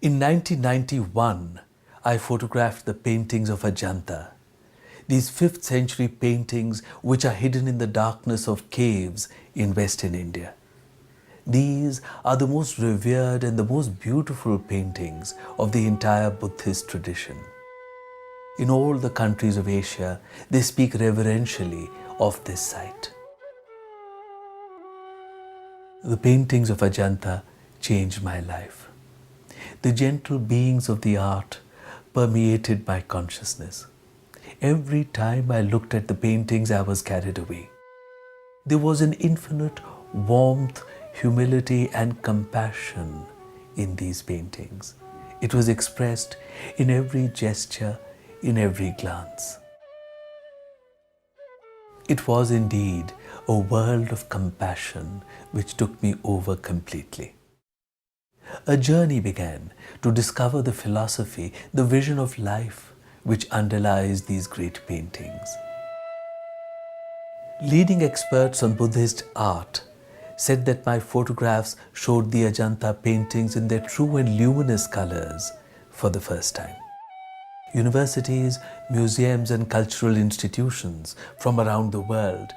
In 1991, I photographed the paintings of Ajanta, these 5th century paintings which are hidden in the darkness of caves in Western India. These are the most revered and the most beautiful paintings of the entire Buddhist tradition. In all the countries of Asia, they speak reverentially of this site. The paintings of Ajanta changed my life. The gentle beings of the art permeated my consciousness. Every time I looked at the paintings, I was carried away. There was an infinite warmth, humility and compassion in these paintings. It was expressed in every gesture, in every glance. It was indeed a world of compassion which took me over completely. A journey began to discover the philosophy, the vision of life which underlies these great paintings. Leading experts on Buddhist art said that my photographs showed the Ajanta paintings in their true and luminous colors for the first time. Universities, museums and cultural institutions from around the world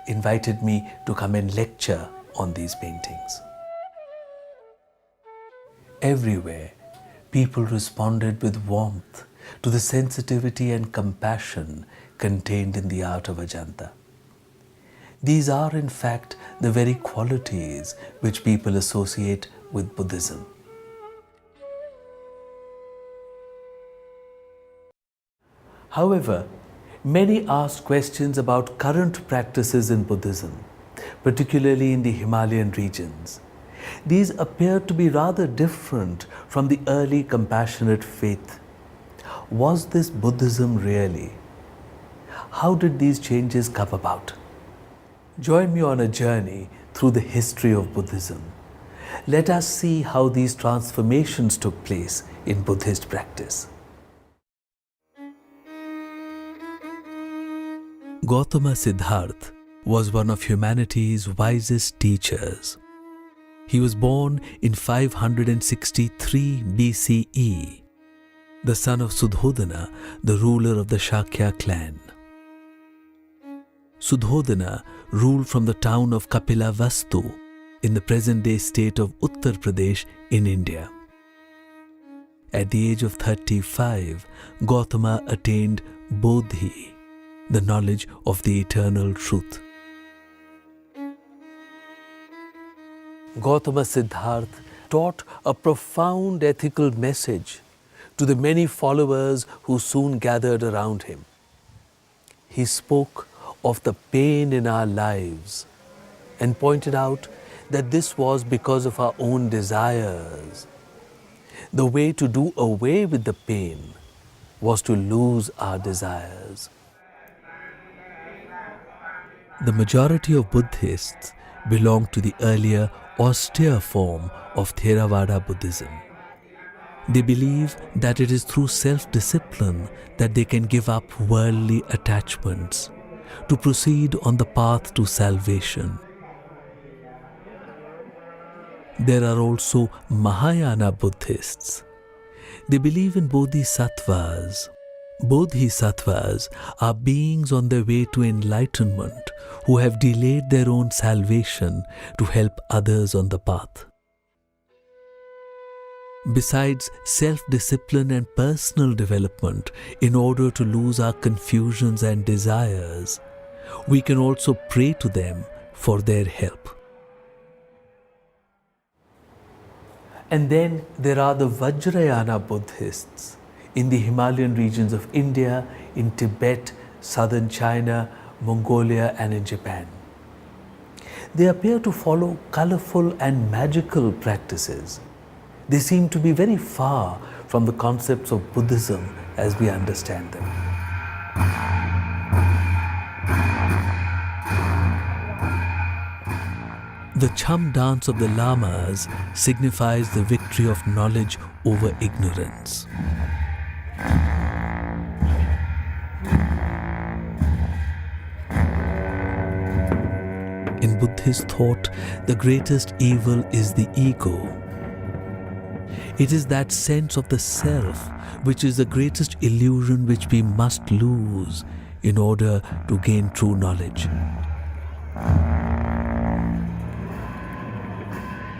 invited me to come and lecture on these paintings. Everywhere, people responded with warmth to the sensitivity and compassion contained in the art of Ajanta. These are in fact the very qualities which people associate with Buddhism. However, many asked questions about current practices in Buddhism, particularly in the Himalayan regions. These appear to be rather different from the early compassionate faith. Was this Buddhism really? How did these changes come about? Join me on a journey through the history of Buddhism. Let us see how these transformations took place in Buddhist practice. Gautama Siddhartha was one of humanity's wisest teachers. He was born in 563 BCE, the son of Sudhodana, the ruler of the Shakya clan. Sudhodana ruled from the town of Kapilavastu in the present-day state of Uttar Pradesh in India. At the age of 35, Gautama attained Bodhi, the knowledge of the eternal truth. Gautama Siddhartha taught a profound ethical message to the many followers who soon gathered around him. He spoke of the pain in our lives and pointed out that this was because of our own desires. The way to do away with the pain was to lose our desires. The majority of Buddhists belong to the earlier austere form of Theravada Buddhism. They believe that it is through self-discipline that they can give up worldly attachments to proceed on the path to salvation. There are also Mahayana Buddhists. They believe in bodhisattvas. Bodhisattvas are beings on their way to enlightenment who have delayed their own salvation to help others on the path. Besides self-discipline and personal development in order to lose our confusions and desires, we can also pray to them for their help. And then there are the Vajrayana Buddhists in the Himalayan regions of India, in Tibet, southern China, Mongolia and in Japan. They appear to follow colorful and magical practices. They seem to be very far from the concepts of Buddhism as we understand them. The Cham dance of the Lamas signifies the victory of knowledge over ignorance. In Buddhist thought, the greatest evil is the ego. It is that sense of the self which is the greatest illusion which we must lose in order to gain true knowledge.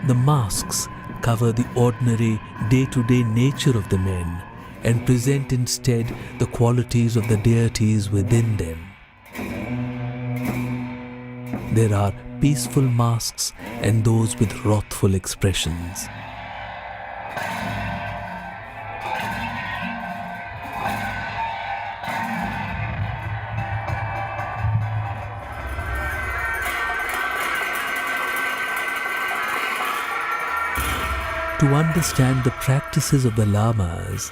The masks cover the ordinary day-to-day nature of the men and present instead the qualities of the deities within them. There are peaceful masks and those with wrathful expressions. To understand the practices of the Lamas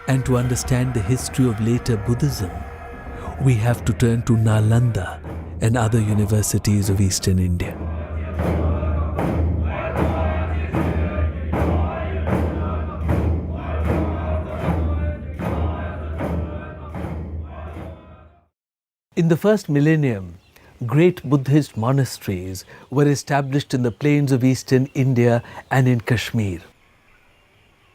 and to understand the history of later Buddhism, we have to turn to Nalanda and other universities of Eastern India. In the first millennium, great Buddhist monasteries were established in the plains of Eastern India and in Kashmir.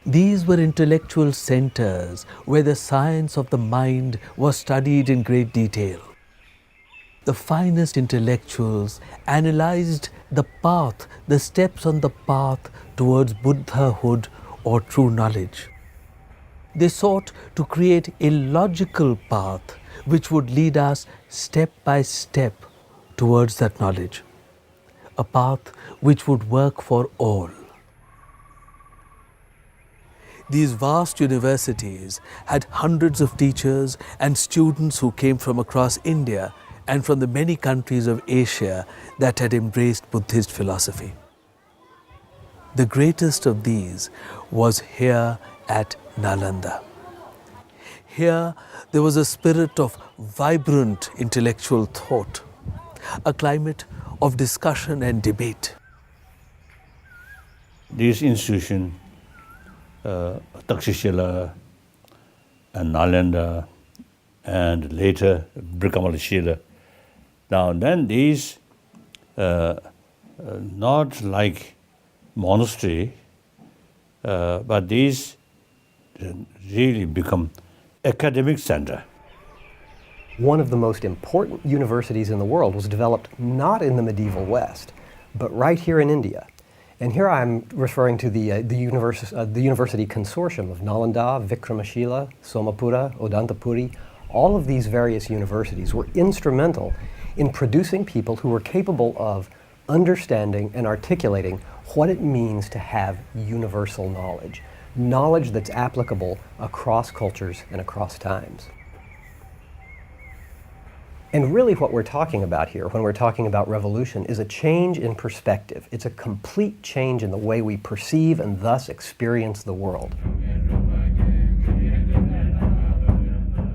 These were intellectual centers where the science of the mind was studied in great detail. The finest intellectuals analyzed the path, the steps on the path towards Buddhahood or true knowledge. They sought to create a logical path which would lead us step by step towards that knowledge, a path which would work for all. These vast universities had hundreds of teachers and students who came from across India and from the many countries of Asia that had embraced Buddhist philosophy. The greatest of these was here at Nalanda. Here there was a spirit of vibrant intellectual thought, a climate of discussion and debate. This institution, Chela and Nalanda, and later Chela. Now then these, not like monastery, but these really become academic center. One of the most important universities in the world was developed not in the medieval West, but right here in India. And here I'm referring to the university consortium of Nalanda, Vikramashila, Somapura, Odantapuri. All of these various universities were instrumental in producing people who were capable of understanding and articulating what it means to have universal knowledge, knowledge that's applicable across cultures and across times. And really what we're talking about here, when we're talking about revolution, is a change in perspective. It's a complete change in the way we perceive and thus experience the world.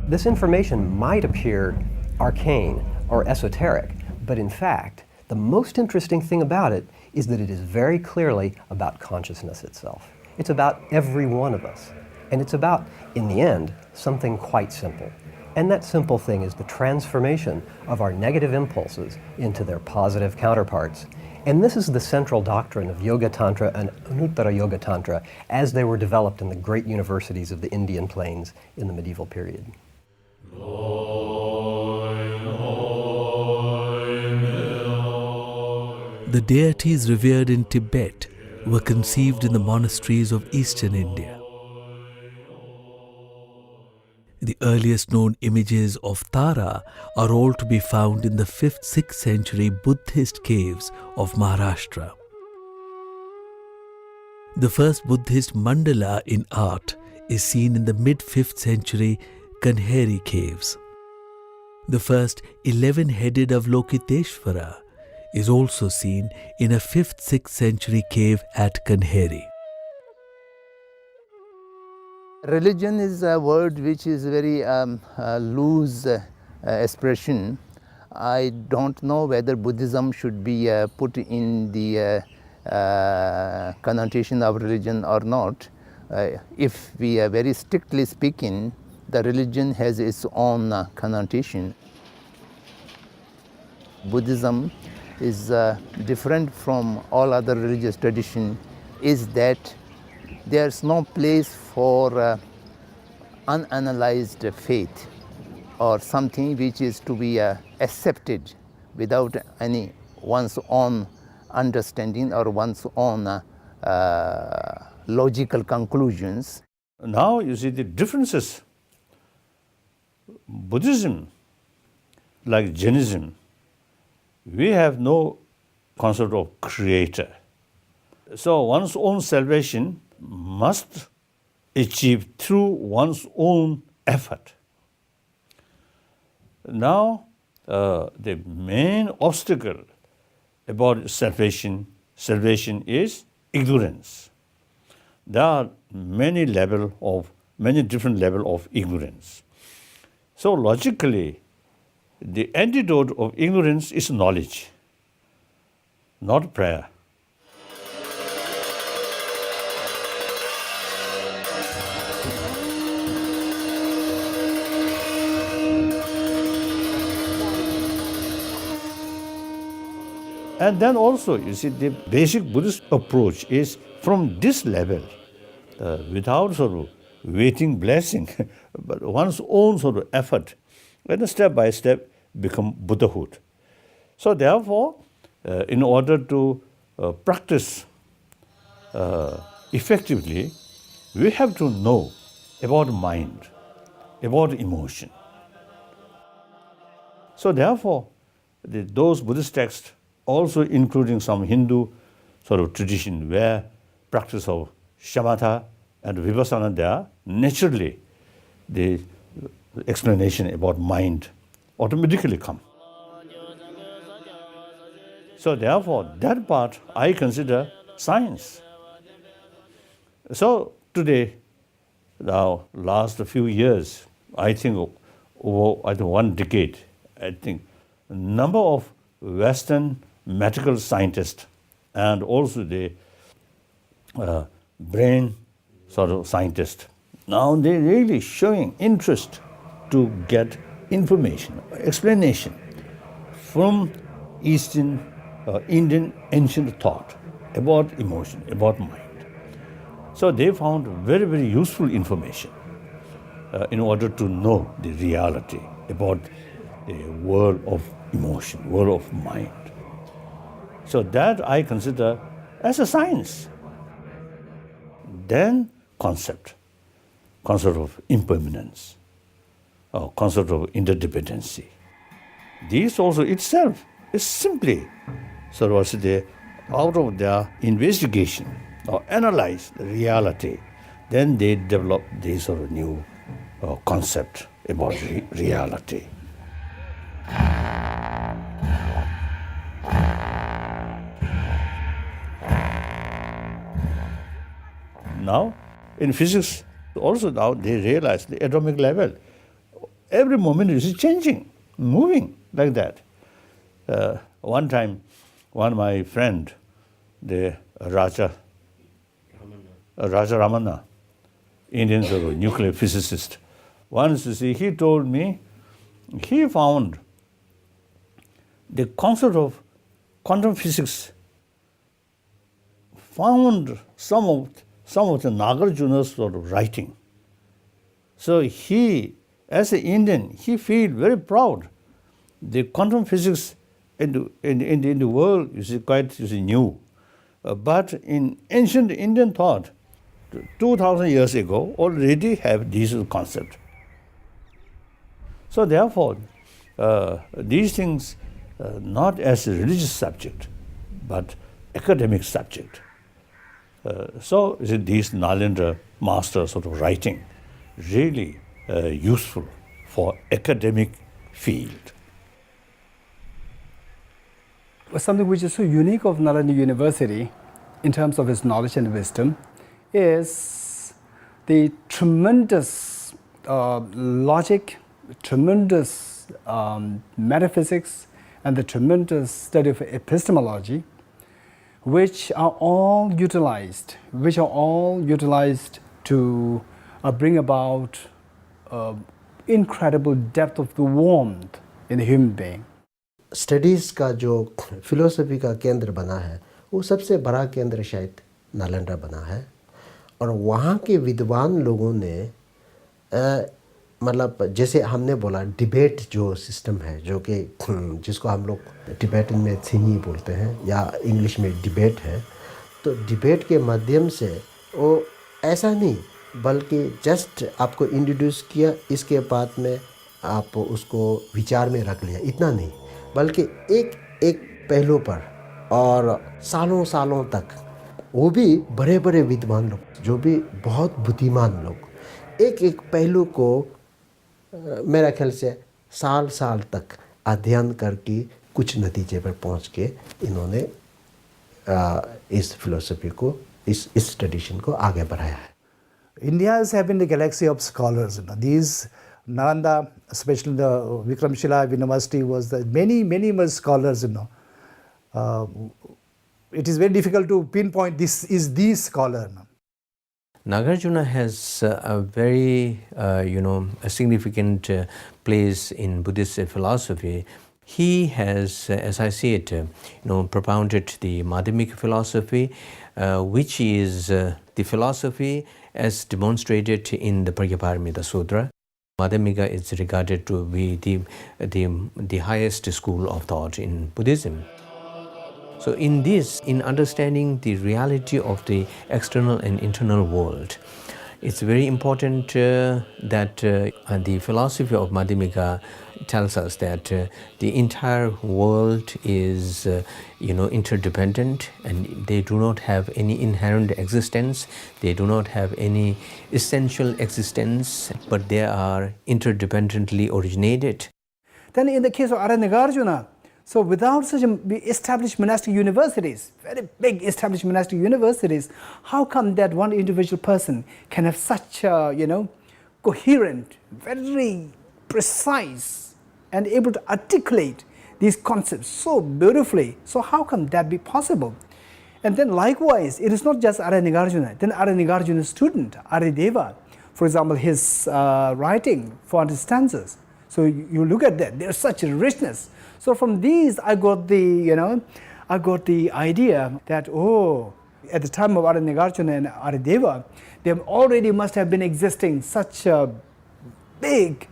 This information might appear arcane or esoteric, but in fact, the most interesting thing about it is that it is very clearly about consciousness itself. It's about every one of us. And it's about, in the end, something quite simple. And that simple thing is the transformation of our negative impulses into their positive counterparts. And this is the central doctrine of Yoga Tantra and Anuttara Yoga Tantra as they were developed in the great universities of the Indian plains in the medieval period. The deities revered in Tibet were conceived in the monasteries of Eastern India. The earliest known images of Tara are all to be found in the 5th-6th century Buddhist caves of Maharashtra. The first Buddhist mandala in art is seen in the mid-5th century Kanheri caves. The first 11-headed Avalokiteshvara is also seen in a 5th-6th century cave at Kanheri. Religion is a word which is very loose expression. I don't know whether Buddhism should be put in the connotation of religion or not. If we are very strictly speaking, the religion has its own connotation. Buddhism is different from all other religious tradition is that there's no place for unanalyzed faith or something which is to be accepted without any one's own understanding or one's own logical conclusions. Now you see the differences. Buddhism, like Jainism, we have no concept of creator. So one's own salvation must achieve through one's own effort. Now, the main obstacle about salvation is ignorance. There are many different levels of ignorance. So logically, the antidote of ignorance is knowledge, not prayer. And then also, you see, the basic Buddhist approach is from this level, without sort of waiting blessing, but one's own sort of effort, and step by step become Buddhahood. So therefore, in order to practice effectively, we have to know about mind, about emotion. So therefore, those Buddhist texts, also including some Hindu sort of tradition where practice of shamatha and vipassana there, naturally the explanation about mind automatically come. So therefore, that part I consider science. So today, now last few years, I think over 1 decade, I think number of Western medical scientists and also the brain sort of scientists, now they're really showing interest to get information, explanation from Indian ancient thought about emotion, about mind. So they found very, very useful information in order to know the reality about the world of emotion, world of mind. So that I consider as a science. Then concept of impermanence, or concept of interdependency. This also itself is simply sort of out of their investigation or analyze the reality, then they develop this sort of new concept about reality. Now, in physics, also now they realize the atomic level. Every moment is changing, moving like that. One time, one of my friend, the Raja Ramana, Indian sort of nuclear physicist, once he told me he found the concept of quantum physics found some of the Nagarjuna's sort of writing. So he, as an Indian, he feels very proud. The quantum physics in the world is quite new. But in ancient Indian thought, 2,000 years ago, already have these concepts. So therefore, these things, not as a religious subject, but academic subject. So these Nalanda master sort of writing really useful for academic field. Something which is so unique of Nalanda University in terms of its knowledge and wisdom is the tremendous logic, tremendous metaphysics, and the tremendous study of epistemology, which are all utilized to bring about incredible depth of the warmth in the human being. Studies का जो philosophy का केंद्र बना है वो सबसे बड़ा केंद्र शायद नालंदा बना है और वहाँ के विद्वान लोगों ने मतलब जैसे हमने बोला डिबेट जो सिस्टम है, जो कि जिसको हम लोग टिबेटन में थिंगी बोलते हैं या इंग्लिश में डिबेट है, तो डिबेट के माध्यम से वो ऐसा नहीं बल्कि जस्ट आपको इंट्रोड्यूस किया, इसके बाद में आप उसको विचार में रख लिया, इतना नहीं, बल्कि एक एक पहलू पर और सालों सालों तक, वो भी बड़े बड़े विद्वान लोग जो भी बहुत बुद्धिमान लोग एक एक पहलू को मेरा ख्याल से साल साल तक अध्ययन करके कुछ नतीजे पर पहुंच के इन्होंने इस फिलोसफी को, इस ट्रेडिशन को आगे बढ़ाया है. India is having the galaxy of scholars. These Nalanda, especially the Vikramshila University, was the many more scholars. It is very difficult to pinpoint this is the scholar. Nagarjuna has a very a significant place in Buddhist philosophy. He has, as I see it, propounded the Madhyamika philosophy, which is the philosophy as demonstrated in the Prajnaparamita Sutra. Madhyamika is regarded to be the highest school of thought in Buddhism. So in this, in understanding the reality of the external and internal world, it's very important that the philosophy of Madhyamika tells us that the entire world is interdependent, and they do not have any inherent existence, they do not have any essential existence, but they are interdependently originated. Then in the case of Nagarjuna, so without such established monastic universities, very big established monastic universities, how come that one individual person can have such coherent, very precise and able to articulate these concepts so beautifully? So how can that be possible? And then likewise, it is not just Nagarjuna. Then Nagarjuna's student, Arideva, for example, his writing, 400 stanzas. So you look at that, there's such a richness. So from these, I got the idea that, at the time of Nagarjuna and Arideva, there already must have been existing such a big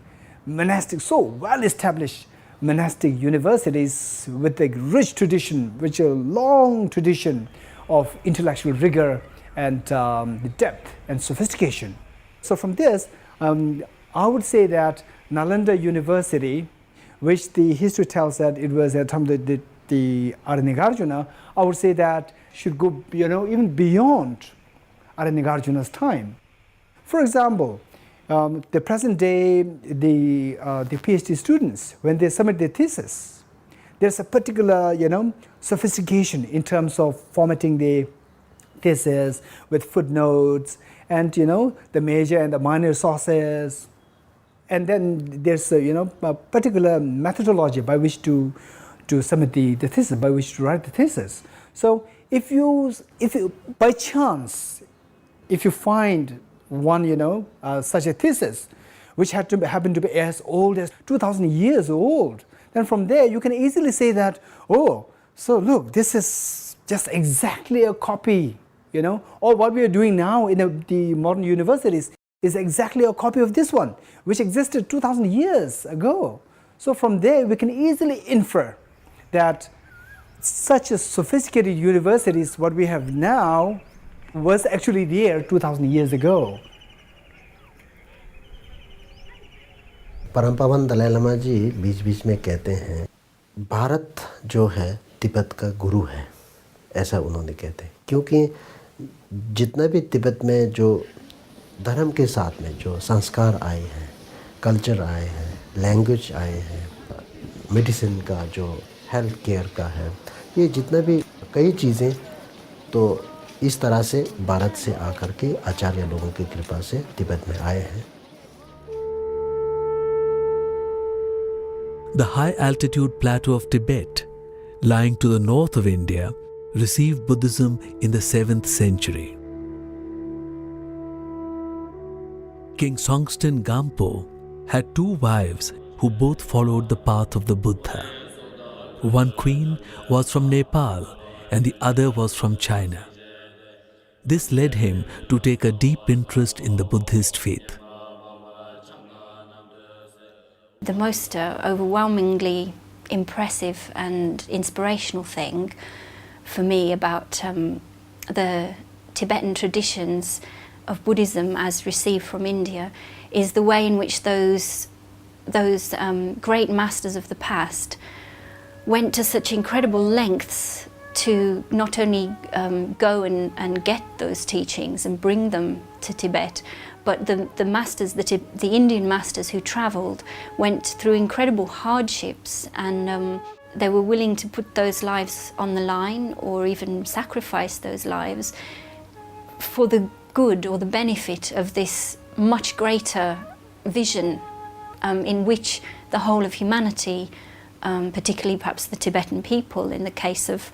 monastic, so well-established monastic universities with a rich tradition, which a long tradition of intellectual rigor and the depth and sophistication. So from this, I would say that Nalanda University, which the history tells that it was at the time the Nagarjuna, I would say that should go even beyond Nagarjuna's time. For example, the present day the PhD students, when they submit their thesis, there's a particular sophistication in terms of formatting the thesis with footnotes and the major and the minor sources. And then there's a particular methodology by which to submit the thesis, by which to write the thesis. So if you by chance, if you find one such a thesis which happened to be as old as 2,000 years old, then from there you can easily say that, so look, this is just exactly a copy, or what we are doing now in the modern universities is exactly a copy of this one, which existed 2,000 years ago. So from there, we can easily infer that such a sophisticated universities, what we have now, was actually there 2,000 years ago. परम पावन दलाई लामा जी बीच बीच में कहते हैं, भारत जो है तिब्बत का गुरु है, ऐसा उन्होंने कहते हैं, क्योंकि जितना भी तिब्बत में जो धर्म के साथ में जो संस्कार आए हैं, कल्चर आए हैं, लैंग्वेज आए हैं, मेडिसिन का जो हेल्थ केयर का है, ये जितना भी कई चीज़ें तो इस तरह से भारत से आकर के आचार्य लोगों की कृपा से तिब्बत में आए हैं. The high altitude plateau of Tibet, lying to the north of India, received Buddhism in the 7th century. King Songtsen Gampo had 2 wives who both followed the path of the Buddha. One queen was from Nepal and the other was from China. This led him to take a deep interest in the Buddhist faith. The most overwhelmingly impressive and inspirational thing for me about the Tibetan traditions of Buddhism as received from India is the way in which those great masters of the past went to such incredible lengths to not only go and get those teachings and bring them to Tibet, but the masters, the Indian masters who travelled, went through incredible hardships, and they were willing to put those lives on the line or even sacrifice those lives for the good or the benefit of this much greater vision in which the whole of humanity, particularly perhaps the Tibetan people in the case of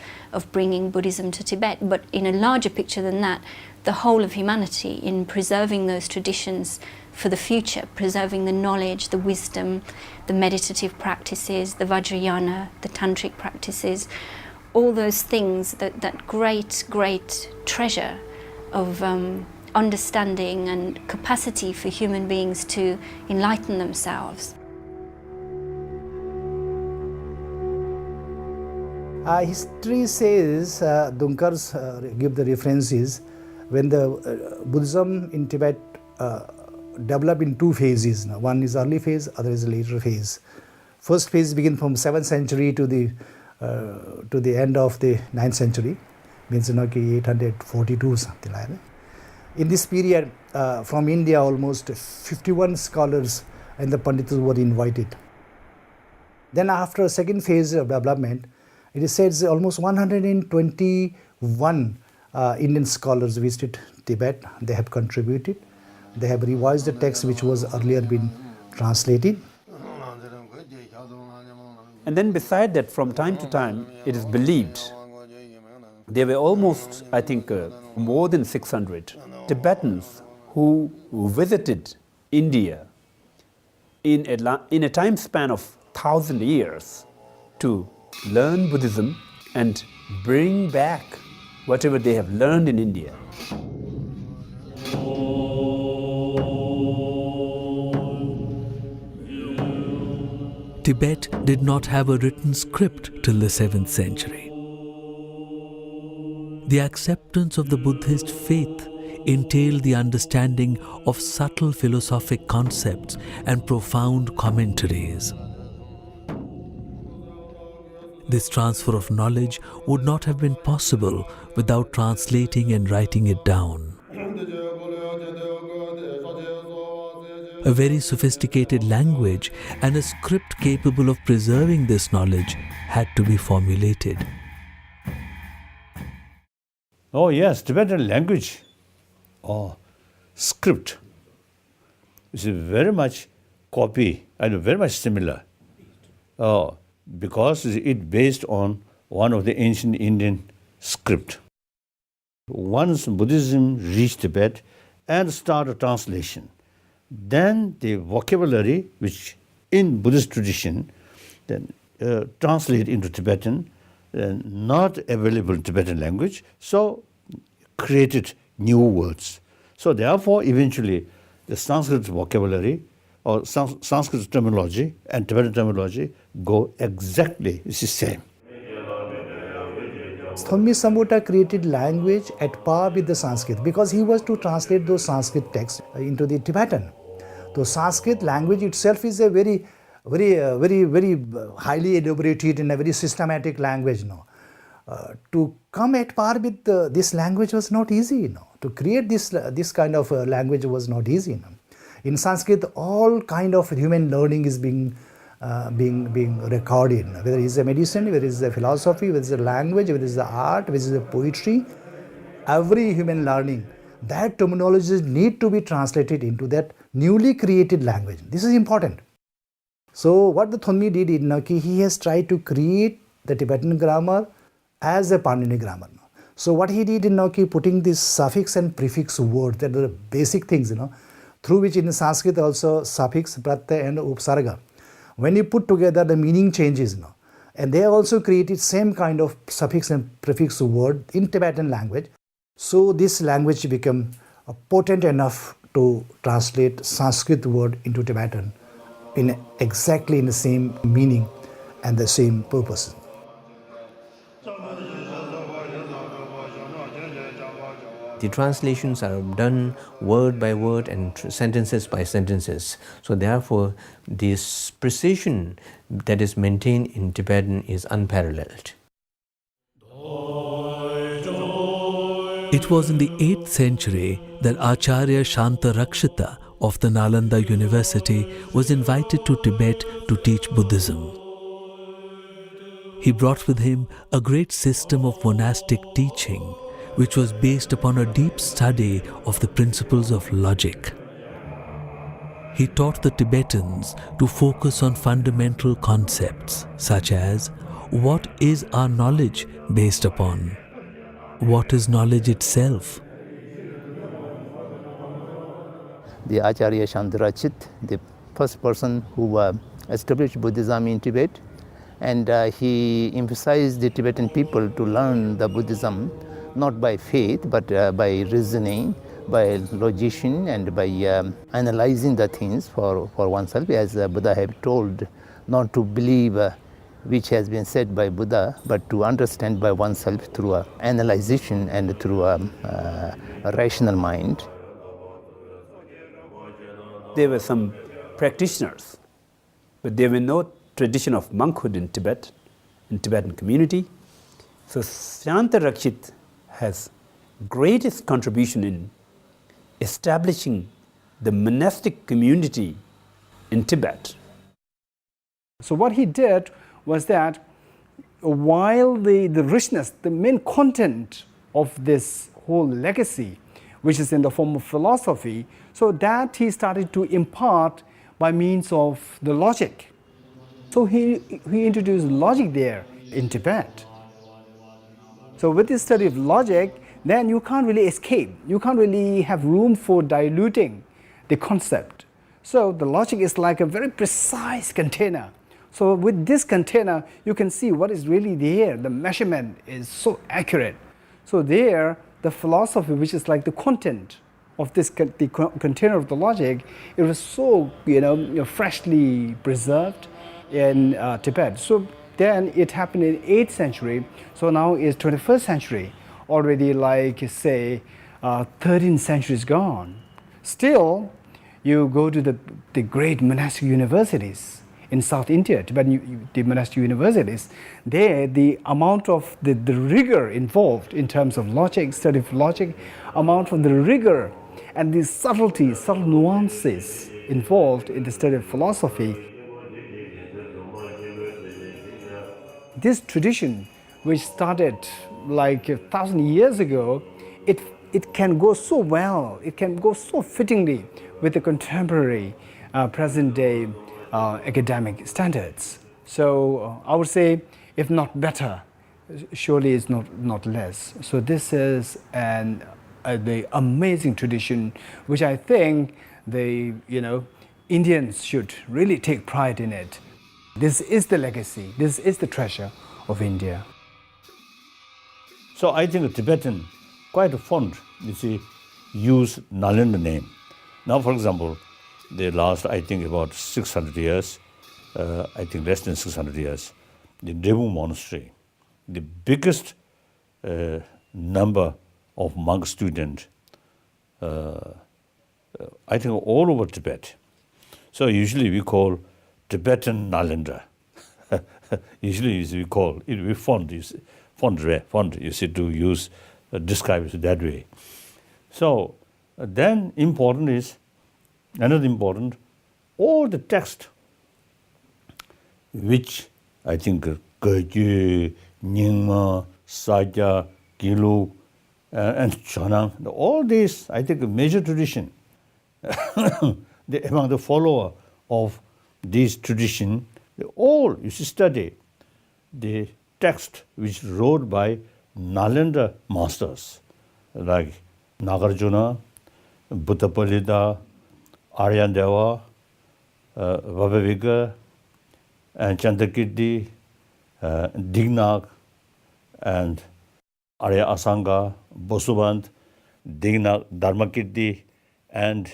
bringing Buddhism to Tibet, but in a larger picture than that, the whole of humanity in preserving those traditions for the future, preserving the knowledge, the wisdom, the meditative practices, the Vajrayana, the tantric practices, all those things, that great treasure of understanding and capacity for human beings to enlighten themselves. History says, Dunkars give the references, when the Buddhism in Tibet developed in two phases. One is early phase, other is later phase. First phase begins from 7th century to the end of the 9th century, means 842 something like that. In this period, from India, almost 51 scholars and the Pandits were invited. Then after a second phase of development, it is said almost 121 Indian scholars visited Tibet. They have contributed. They have revised the text which was earlier been translated. And then beside that, from time to time, it is believed there were almost, I think, more than 600 Tibetans who visited India in a time span of 1,000 years to learn Buddhism and bring back whatever they have learned in India. Tibet did not have a written script till the 7th century. The acceptance of the Buddhist faith entailed the understanding of subtle philosophic concepts and profound commentaries. This transfer of knowledge would not have been possible without translating and writing it down. A very sophisticated language and a script capable of preserving this knowledge had to be formulated. Oh yes, Tibetan language or script is very much copy and very much similar. Because it's based on one of the ancient Indian script. Once Buddhism reached Tibet and started translation, then the vocabulary which in Buddhist tradition then translate into Tibetan, not available in Tibetan language, so created new words. So therefore eventually the Sanskrit vocabulary or Sanskrit terminology and Tibetan terminology go exactly the same. Thonmi Sambuta created language at par with the Sanskrit because he was to translate those Sanskrit texts into the Tibetan. The Sanskrit language itself is a very highly elaborated and a very systematic language. To come at par with this language was not easy. To create this kind of language was not easy. In Sanskrit, all kind of human learning is being recorded. Whether it's a medicine, whether it's a philosophy, whether it's a language, whether it's the art, whether it's the poetry, every human learning, that terminologies need to be translated into that newly created language. This is important. So what the Thonmi did in Naki, he has tried to create the Tibetan grammar as a Panini grammar. So what he did in Naki, putting this suffix and prefix words, that are the basic things, through which in Sanskrit also suffix, pratyaya and upsarga. When you put together, the meaning changes. And they also created same kind of suffix and prefix word in Tibetan language. So this language became potent enough to translate Sanskrit word into Tibetan in exactly in the same meaning and the same purpose. The translations are done word by word and sentences by sentences. So therefore, this precision that is maintained in Tibetan is unparalleled. It was in the 8th century that Acharya Shantarakshita of the Nalanda University was invited to Tibet to teach Buddhism. He brought with him a great system of monastic teaching, which was based upon a deep study of the principles of logic. He taught the Tibetans to focus on fundamental concepts such as what is our knowledge based upon? What is knowledge itself? The Acharya Shantarachit, the first person who established Buddhism in Tibet, and he emphasized the Tibetan people to learn the Buddhism not by faith but by reasoning, by logician, and by analyzing the things for oneself, as Buddha had told, not to believe which has been said by Buddha, but to understand by oneself through analyzation and through a rational mind. There were some practitioners, but there were no tradition of monkhood in Tibet, in Tibetan community. So Shantarakshit has greatest contribution in establishing the monastic community in Tibet. So what he did was that while the richness, the main content of this whole legacy, which is in the form of philosophy, so that he started to impart by means of the logic. So he introduced logic there in Tibet. So with this study of logic, then you can't really escape. You can't really have room for diluting the concept. So the logic is like a very precise container. So with this container, you can see what is really there. The measurement is so accurate. So there, the philosophy, which is like the content of this the container of the logic, it was so freshly preserved in Tibet. So then it happened in 8th century. So now is 21st century. Already, like say, 13th century is gone. Still, you go to the great monastic universities in South India, Tibetan, the monastic universities. There, the amount of the rigor involved in terms of logic, study of logic, amount of the rigor and the subtleties, subtle nuances involved in the study of philosophy. This tradition, which started like 1,000 years ago, it can go so well, it can go so fittingly with the contemporary present-day academic standards. So I would say, if not better, surely it's not less. So this is the amazing tradition, which I think the Indians should really take pride in it. This is the legacy. This is the treasure of India. So I think Tibetan quite fond, use Nalanda name. Now, for example, the last, I think, about 600 years, I think less than 600 years, the Debu Monastery, the biggest number of monk students, I think, all over Tibet. So usually we call Tibetan Nalanda. Usually we call it, we fond, to use, describe it that way. So then another important, all the text which I think Gergyu, Nyingma, Sajja, Gilu, and Chonang, all these, I think, major tradition. Among the follower of this tradition, they all you should study the text which wrote by Nalanda masters like Nagarjuna, Buddhapalita, Aryandeva, Vabhaviga, and Chandrakirti, Dignath, and Arya Asanga, Bosuband, Digna Dharmakirti, and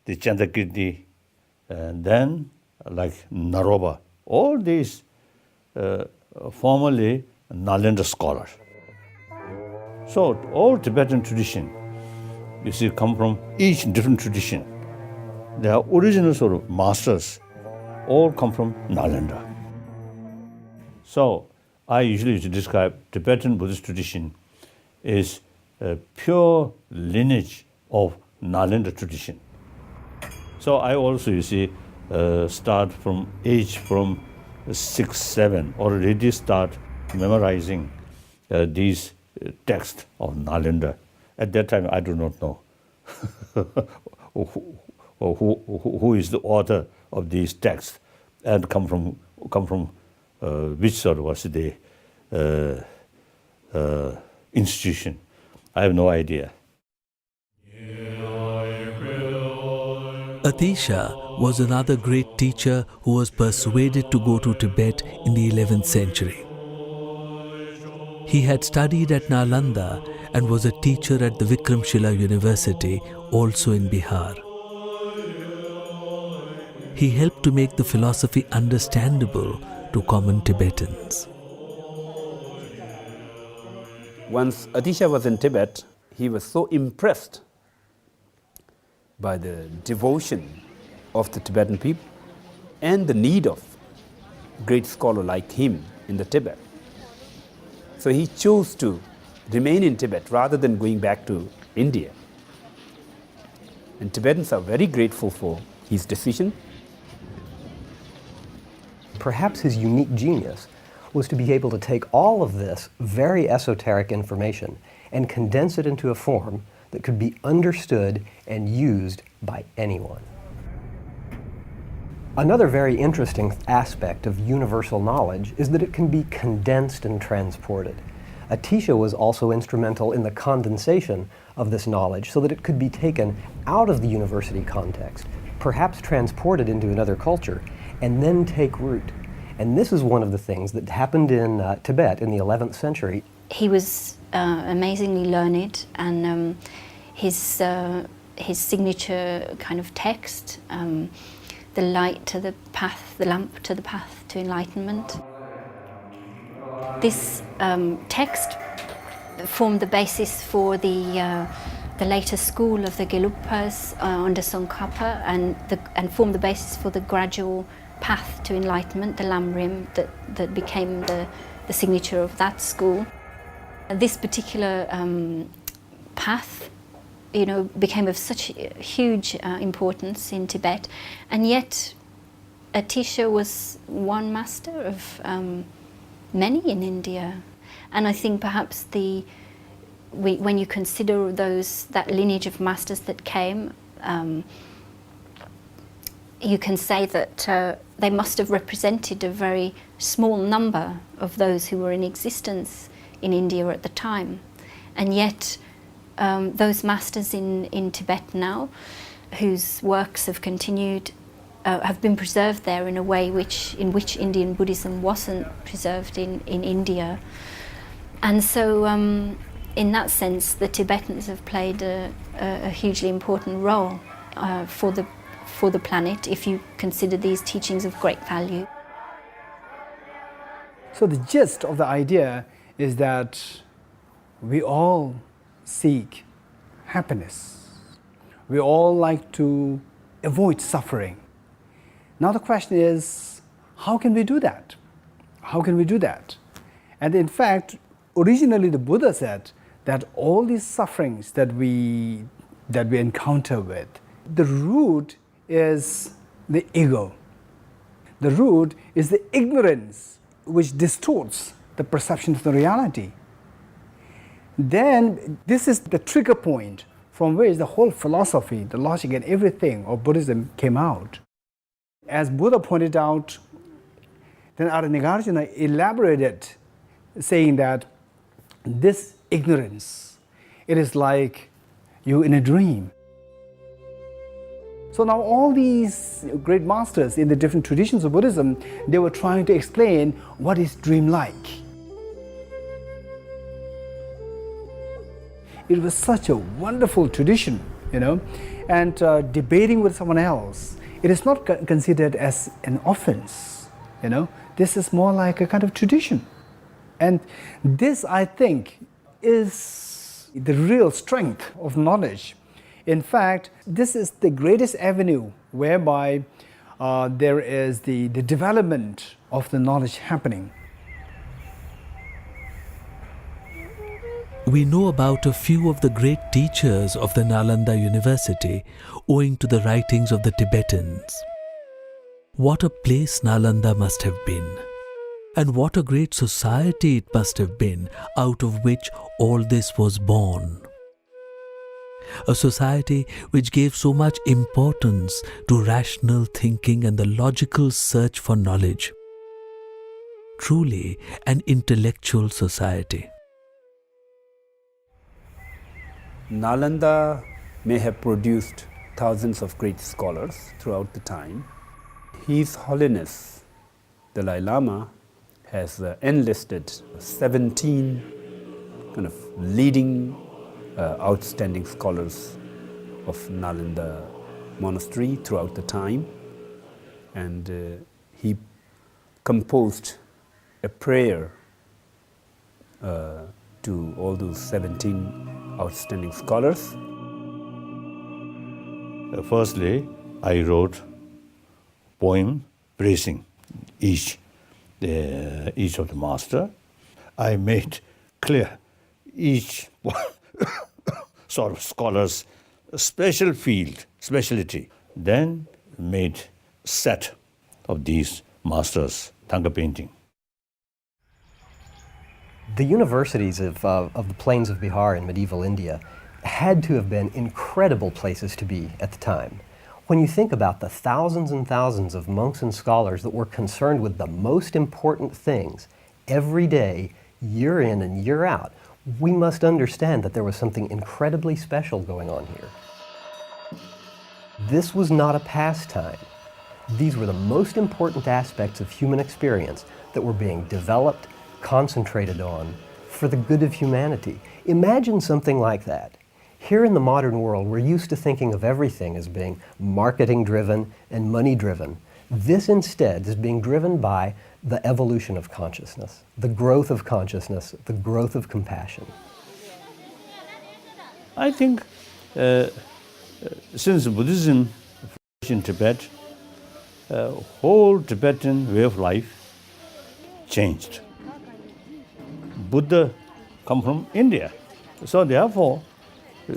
the Chandakirti, and then like Naroba. All these formerly Nalanda scholars. So all Tibetan tradition, you see, come from each different tradition. Their original sort of masters all come from Nalanda. So I usually used to describe Tibetan Buddhist tradition is a pure lineage of Nalanda tradition. So I also, you see, start from age from 6, 7, already start memorizing these texts of Nalanda. At that time, I do not know who is the author of these texts and come from which sort of was the institution. I have no idea. Atisha was another great teacher who was persuaded to go to Tibet in the 11th century. He had studied at Nalanda and was a teacher at the Vikramshila University, also in Bihar. He helped to make the philosophy understandable to common Tibetans. Once Atisha was in Tibet, he was so impressed by the devotion of the Tibetan people and the need of a great scholar like him in the Tibet. So he chose to remain in Tibet rather than going back to India. And Tibetans are very grateful for his decision. Perhaps his unique genius was to be able to take all of this very esoteric information and condense it into a form that could be understood and used by anyone. Another very interesting aspect of universal knowledge is that it can be condensed and transported. Atisha was also instrumental in the condensation of this knowledge so that it could be taken out of the university context, perhaps transported into another culture, and then take root. And this is one of the things that happened in Tibet in the 11th century. He was amazingly learned, and his signature kind of text, the light to the path, the lamp to the path to enlightenment. This text formed the basis for the later school of the Gelugpas under Tsongkhapa, and formed the basis for the gradual path to enlightenment, the Lamrim, that became the signature of that school. This particular path, became of such huge importance in Tibet, and yet Atisha was one master of many in India. And I think perhaps when you consider that lineage of masters that came, you can say that they must have represented a very small number of those who were in existence in India at the time. And yet those masters in Tibet now, whose works have continued, have been preserved there in a way in which Indian Buddhism wasn't preserved in India. And so in that sense, the Tibetans have played a hugely important role for the planet, if you consider these teachings of great value. So the gist of the idea is that we all seek happiness. We all like to avoid suffering. Now the question is, how can we do that? How can we do that? And in fact, originally the Buddha said that all these sufferings that we encounter with, the root is the ego. The root is the ignorance which distorts the perception of the reality. Then this is the trigger point from which the whole philosophy, the logic and everything of Buddhism came out. As Buddha pointed out, then Nagarjuna elaborated, saying that this ignorance, it is like you in a dream. So now all these great masters in the different traditions of Buddhism, they were trying to explain what is dream like. it was such a wonderful tradition, you know, and debating with someone else, it is not considered as an offense, you know. This is more like a kind of tradition. And this, I think, is the real strength of knowledge. In fact, this is the greatest avenue whereby there is the development of the knowledge happening. We know about a few of the great teachers of the Nalanda University owing to the writings of the Tibetans. What a place Nalanda must have been, and what a great society it must have been out of which all this was born. A society which gave so much importance to rational thinking and the logical search for knowledge. Truly an intellectual society. Nalanda may have produced thousands of great scholars throughout the time. His Holiness Dalai Lama has enlisted 17 kind of leading outstanding scholars of Nalanda monastery throughout the time, and he composed a prayer to all those 17 outstanding scholars. Firstly, I wrote poem praising each of the master. I made clear each sort of scholar's special field, specialty. Then made set of these masters' Thanga painting. The universities of the plains of Bihar in medieval India had to have been incredible places to be at the time. When you think about the thousands and thousands of monks and scholars that were concerned with the most important things every day, year in and year out, we must understand that there was something incredibly special going on here. This was not a pastime. These were the most important aspects of human experience that were being developed, concentrated on for the good of humanity. Imagine something like that. Here in the modern world, we're used to thinking of everything as being marketing-driven and money-driven. This instead is being driven by the evolution of consciousness, the growth of consciousness, the growth of compassion. I think since Buddhism in Tibet, whole Tibetan way of life changed. Buddha come from India. So therefore,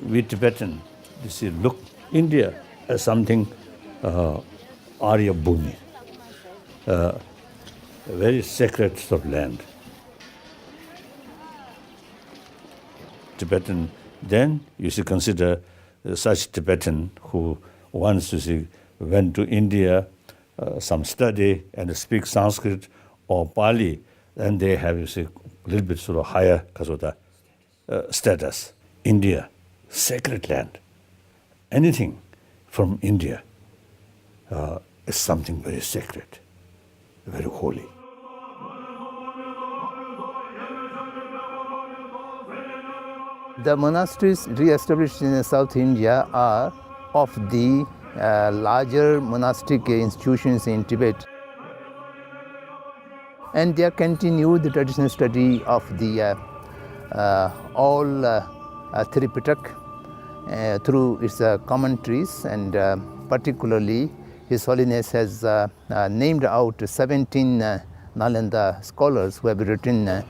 we Tibetan, look India as something Arya Bhumi, a very sacred sort of land. Tibetan, then you should consider such Tibetan who once went to India, some study and speak Sanskrit or Pali, and they have a little bit sort of higher status. India, sacred land. Anything from India is something very sacred, very holy. The monasteries re-established in South India are of the larger monastic institutions in Tibet. And they continue the traditional study of the all Tripitak through its commentaries, and particularly His Holiness has named out 17 Nalanda scholars who have written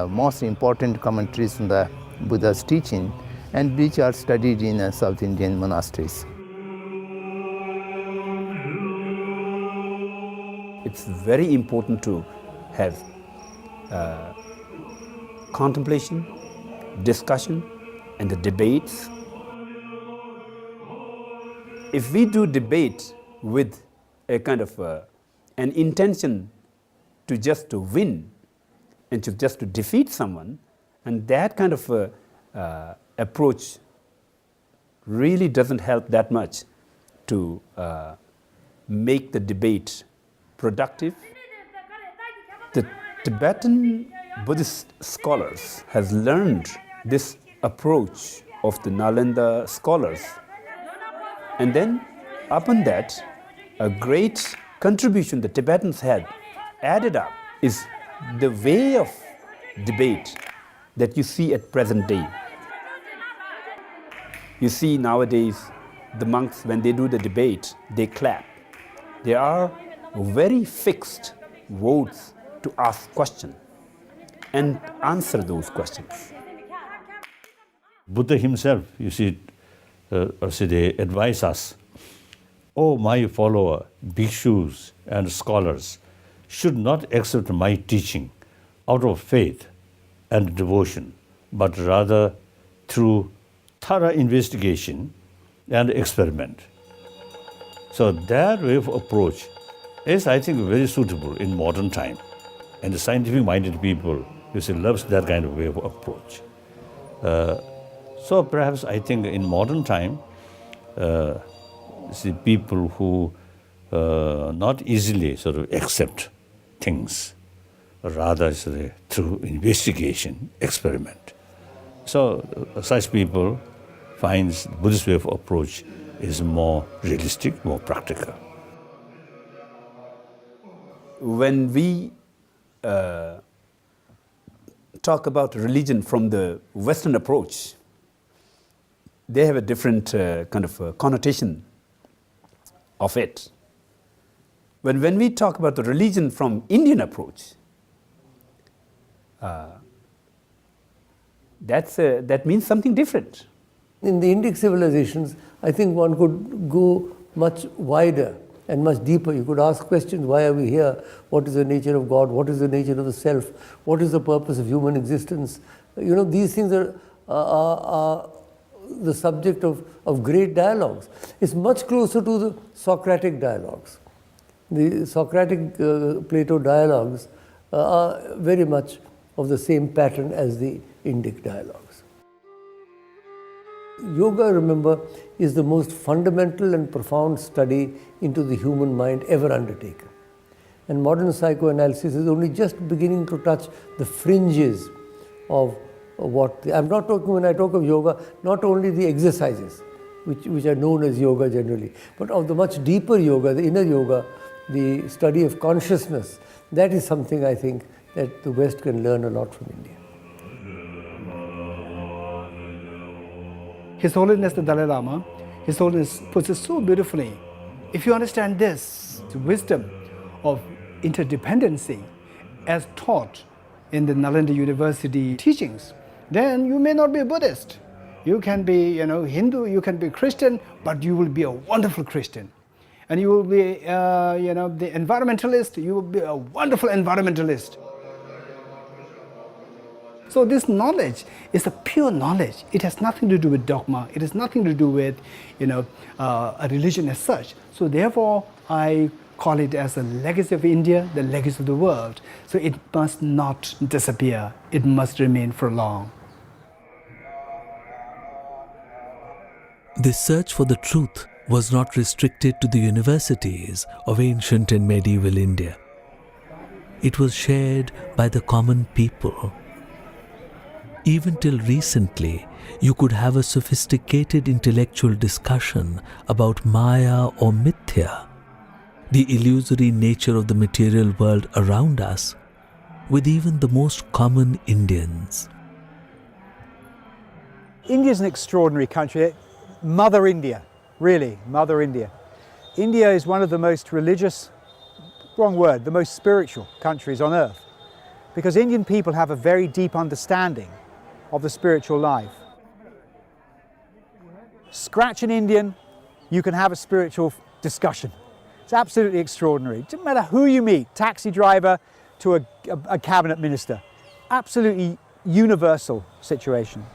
most important commentaries on the Buddha's teaching, and which are studied in South Indian monasteries. It's very important to have contemplation, discussion, and the debates. If we do debate with a kind of an intention to just to win and to just to defeat someone, and that kind of approach really doesn't help that much to make the debate productive. The Tibetan Buddhist scholars has learned this approach of the Nalanda scholars. And then, upon that, a great contribution the Tibetans had added up is the way of debate that you see at present day. You see nowadays, the monks, when they do the debate, they clap. There are very fixed votes to ask questions and answer those questions. Buddha himself, you see, they advise us, "Oh, my follower, bhikshus and scholars should not accept my teaching out of faith and devotion, but rather through thorough investigation and experiment." So that way of approach is, I think, very suitable in modern time. And the scientific-minded people, you see, loves that kind of way of approach. So perhaps I think in modern time, see people who not easily sort of accept things, rather through investigation, experiment. So such people finds Buddhist way of approach is more realistic, more practical. When we talk about religion from the Western approach, they have a different kind of connotation of it. When we talk about the religion from Indian approach, that means something different. In the Indic civilizations, I think one could go much wider and much deeper. You could ask questions: why are we here? What is the nature of God? What is the nature of the self? What is the purpose of human existence? You know, these things are the subject of great dialogues. It's much closer to the Socratic dialogues. The Socratic Plato dialogues are very much of the same pattern as the Indic dialogues. Yoga, remember, is the most fundamental and profound study into the human mind ever undertaken. And modern psychoanalysis is only just beginning to touch the fringes of what... I'm not talking, when I talk of yoga, not only the exercises, which are known as yoga generally, but of the much deeper yoga, the inner yoga, the study of consciousness. That is something I think that the West can learn a lot from India. His Holiness the Dalai Lama, His Holiness puts it so beautifully. If you understand this, the wisdom of interdependency as taught in the Nalanda University teachings, then you may not be a Buddhist. You can be, Hindu, you can be Christian, but you will be a wonderful Christian. And you will be, the environmentalist, you will be a wonderful environmentalist. So this knowledge is a pure knowledge. It has nothing to do with dogma. It has nothing to do with, a religion as such. So therefore, I call it as a legacy of India, the legacy of the world. So it must not disappear. It must remain for long. This search for the truth was not restricted to the universities of ancient and medieval India. It was shared by the common people. Even till recently, you could have a sophisticated intellectual discussion about Maya or Mithya, the illusory nature of the material world around us, with even the most common Indians. India is an extraordinary country. Mother India, really, Mother India. India is one of the most religious, wrong word, the most spiritual countries on earth, because Indian people have a very deep understanding of the spiritual life. Scratch an Indian, you can have a spiritual discussion. It's absolutely extraordinary. It doesn't matter who you meet, taxi driver to a cabinet minister. Absolutely universal situation.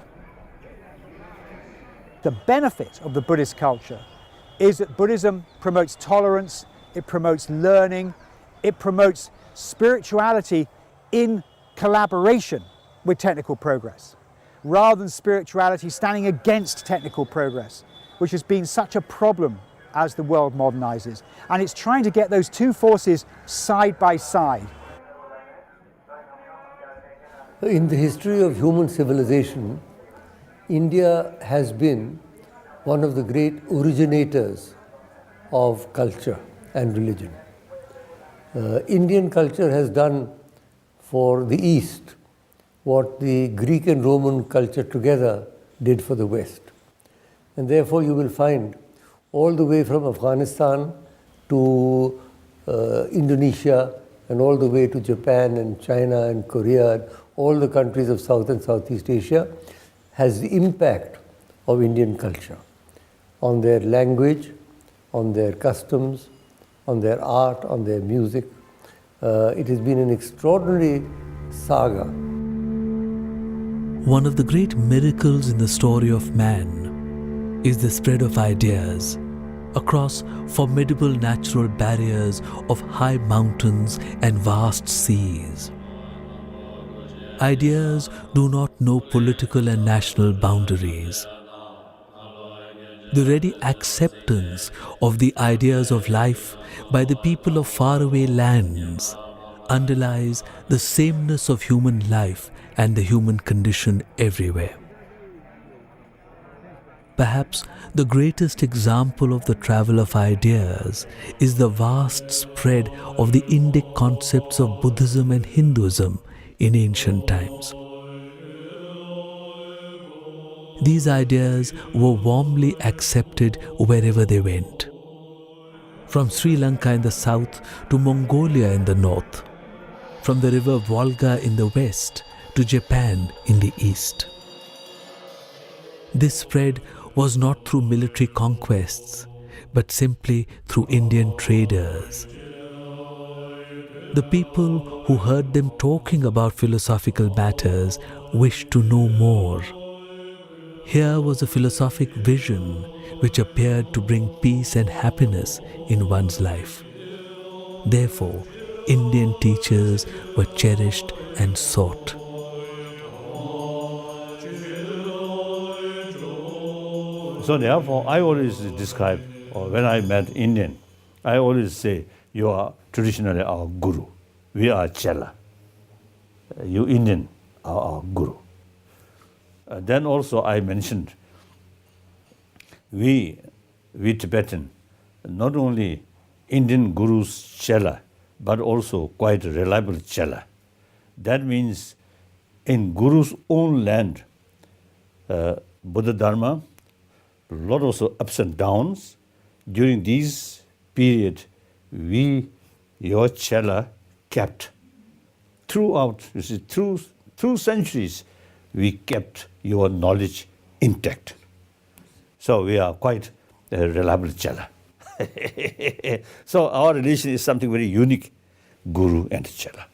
The benefit of the Buddhist culture is that Buddhism promotes tolerance, it promotes learning, it promotes spirituality in collaboration with technical progress, rather than spirituality standing against technical progress, which has been such a problem as the world modernizes. And it's trying to get those two forces side by side. In the history of human civilization, India has been one of the great originators of culture and religion. Indian culture has done for the East what the Greek and Roman culture together did for the West. And therefore you will find all the way from Afghanistan to Indonesia and all the way to Japan and China and Korea and all the countries of South and Southeast Asia has the impact of Indian culture on their language, on their customs, on their art, on their music. It has been an extraordinary saga. One of the great miracles in the story of man is the spread of ideas across formidable natural barriers of high mountains and vast seas. Ideas do not know political and national boundaries. The ready acceptance of the ideas of life by the people of faraway lands underlies the sameness of human life and the human condition everywhere. Perhaps the greatest example of the travel of ideas is the vast spread of the Indic concepts of Buddhism and Hinduism in ancient times. These ideas were warmly accepted wherever they went. From Sri Lanka in the south to Mongolia in the north, from the river Volga in the west to Japan in the east. This spread was not through military conquests, but simply through Indian traders. The people who heard them talking about philosophical matters wished to know more. Here was a philosophic vision which appeared to bring peace and happiness in one's life. Therefore, Indian teachers were cherished and sought. So therefore, I always describe, or when I met Indian, I always say, you are traditionally our guru. We are Chela. You Indian are our guru. Then also I mentioned, we Tibetan, not only Indian gurus Chela, but also quite a reliable Chela. That means in guru's own land, Buddha Dharma, a lot of ups and downs. During this period, your Chela, kept throughout, you see, through centuries, we kept your knowledge intact. So we are quite a reliable Chela. So our relation is something very unique, Guru and Chela.